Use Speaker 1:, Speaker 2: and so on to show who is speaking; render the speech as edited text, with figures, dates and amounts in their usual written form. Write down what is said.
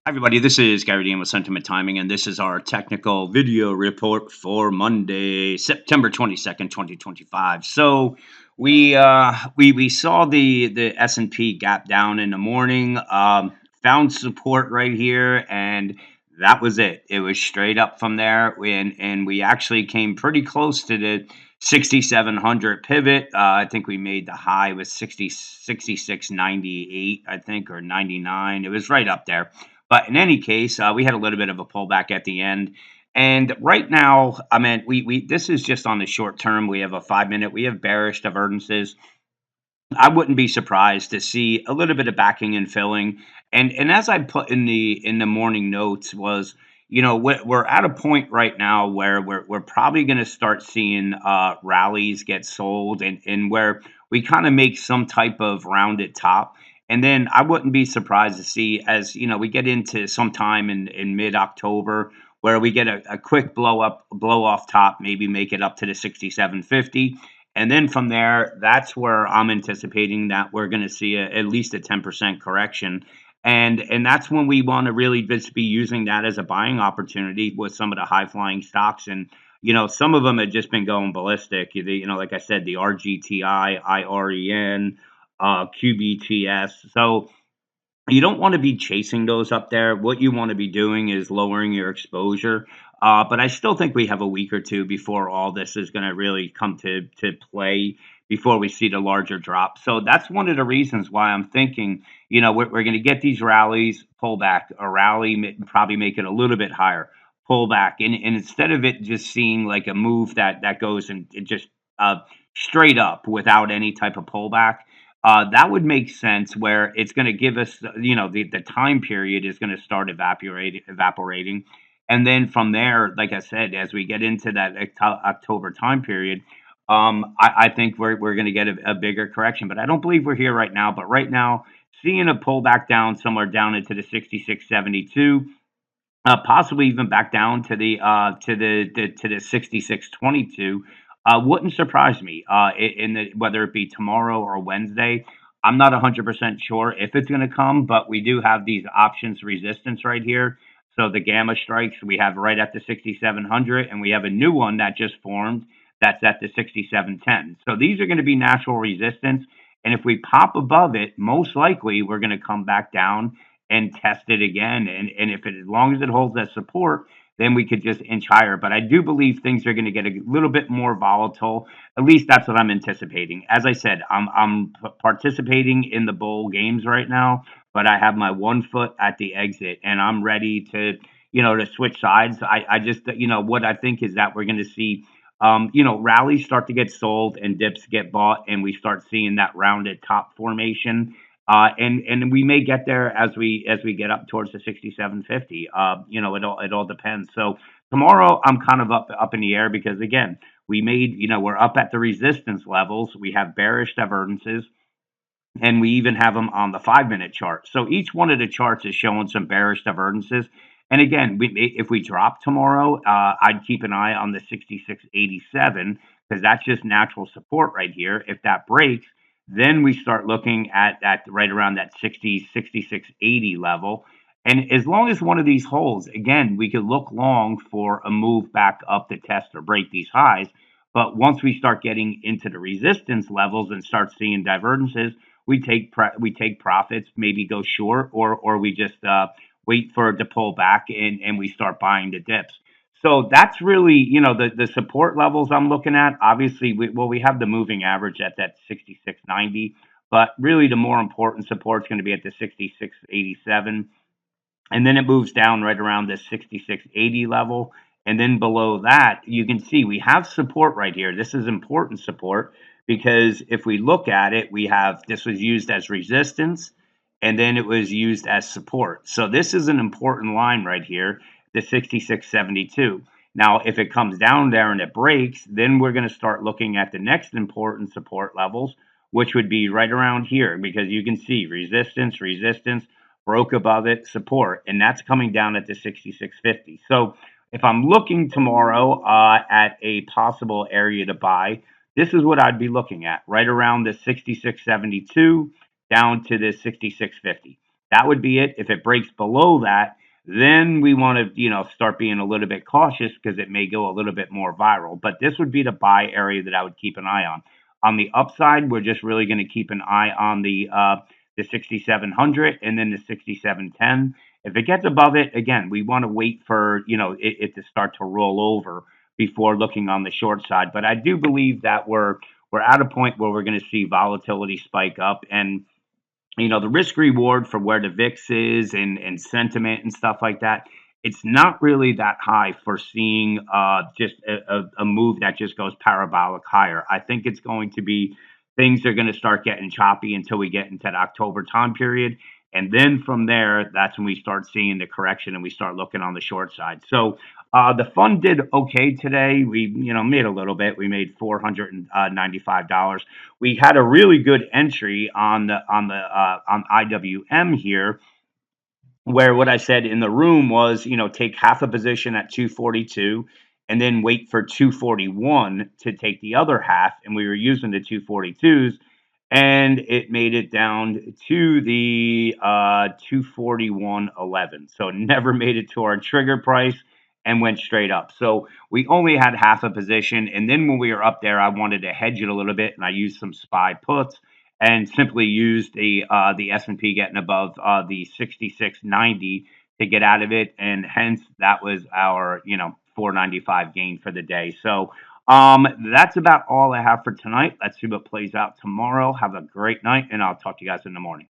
Speaker 1: Hi, everybody. This is Gary Dean with Sentiment Timing, and this is our technical video report for Monday, September 22nd, 2025. So we saw the S&P gap down in the morning, found support right here, and that was it. It was straight up from there, and we actually came pretty close to the 6,700 pivot. I think we made the high was 66.98, I think, or 99. It was right up there. But in any case, we had a little bit of a pullback at the end. And right now, I mean, we this is just on the short term. We have a 5 minute. We have bearish divergences. I wouldn't be surprised to see a little bit of backing and filling. And as I put in the morning notes was, we're at a point right now where we're probably going to start seeing rallies get sold, and where we kind of make some type of rounded top. And then I wouldn't be surprised to see, as we get into sometime in mid October, where we get a quick blow off top, maybe make it up to the 6750. And then from there, that's where I'm anticipating that we're going to see at least a 10% correction. And that's when we want to really just be using that as a buying opportunity with some of the high flying stocks. And, some of them have just been going ballistic. Like I said, the RGTI, IREN, QBTS. So you don't want to be chasing those up there. What you want to be doing is lowering your exposure. But I still think we have a week or two before all this is going to really come to play before we see the larger drop. So that's one of the reasons why I'm thinking, we're going to get these rallies, pull back, a rally, probably make it a little bit higher, pull back. And instead of it just seeing like a move that goes and it just uh, straight up without any type of pullback, that would make sense where it's going to give us, the time period is going to start evaporating. And then from there, like I said, as we get into that October time period, I think we're going to get a bigger correction. But I don't believe we're here right now. But right now, seeing a pullback down somewhere down into the 66.72, possibly even back down to the 66.22, wouldn't surprise me. Whether it be tomorrow or Wednesday, I'm not 100% sure if it's going to come, but we do have these options resistance right here. So the gamma strikes we have right at the 6700, and we have a new one that just formed that's at the 6710. So these are going to be natural resistance, and if we pop above it, most likely we're going to come back down and test it again. And if it, as long as it holds that support, then we could just inch higher. But I do believe things are going to get a little bit more volatile. At least that's what I'm anticipating. As I said, I'm participating in the bowl games right now, but I have my 1 foot at the exit, and I'm ready to switch sides. I just what I think is that we're going to see. Rallies start to get sold and dips get bought, and we start seeing that rounded top formation, and we may get there as we get up towards the 6750. It all depends. So tomorrow I'm kind of up in the air because again we're up at the resistance levels. We have bearish divergences, and we even have them on the 5 minute chart. So each one of the charts is showing some bearish divergences. And again, if we drop tomorrow, I'd keep an eye on the 66.87 because that's just natural support right here. If that breaks, then we start looking at right around that 66.80 level. And as long as one of these holds, again, we could look long for a move back up to test or break these highs. But once we start getting into the resistance levels and start seeing divergences, we take profits, maybe go short, or we just wait for it to pull back and we start buying the dips. So that's really the support levels I'm looking at. Obviously, we have the moving average at that 66.90, but really the more important support is going to be at the 66.87, and then it moves down right around the 66.80 level. And then below that, you can see we have support right here. This is important support because if we look at it, we have this was used as resistance and then it was used as support. So this is an important line right here, the 66.72. Now, if it comes down there and it breaks, then we're going to start looking at the next important support levels, which would be right around here because you can see resistance, resistance, broke above it, support, and that's coming down at the 66.50. So if I'm looking tomorrow at a possible area to buy, this is what I'd be looking at, right around the 66.72 down to the 66.50. That would be it. If it breaks below that, then we want to, start being a little bit cautious because it may go a little bit more viral. But this would be the buy area that I would keep an eye on. On the upside, we're just really going to keep an eye on the 6700 and then the 6710. If it gets above it, again, we want to wait for it to start to roll over before looking on the short side. But I do believe that we're at a point where we're going to see volatility spike up, and the risk reward for where the VIX is and sentiment and stuff like that, it's not really that high for seeing just a move that just goes parabolic higher. I think it's going to be things are going to start getting choppy until we get into that October time period. And then from there, that's when we start seeing the correction and we start looking on the short side. So the fund did okay today. We, made a little bit. We made $495. We had a really good entry on IWM here, where what I said in the room was, take half a position at 242 and then wait for 241 to take the other half. And we were using the 242s, and it made it down to the 241.11. So it never made it to our trigger price and went straight up. So we only had half a position. And then when we were up there, I wanted to hedge it a little bit, and I used some SPY puts and simply used the S&P getting above the 6690 to get out of it, and hence that was our 495 gain for the day. So that's about all I have for tonight. Let's see what plays out tomorrow. Have a great night, and I'll talk to you guys in the morning.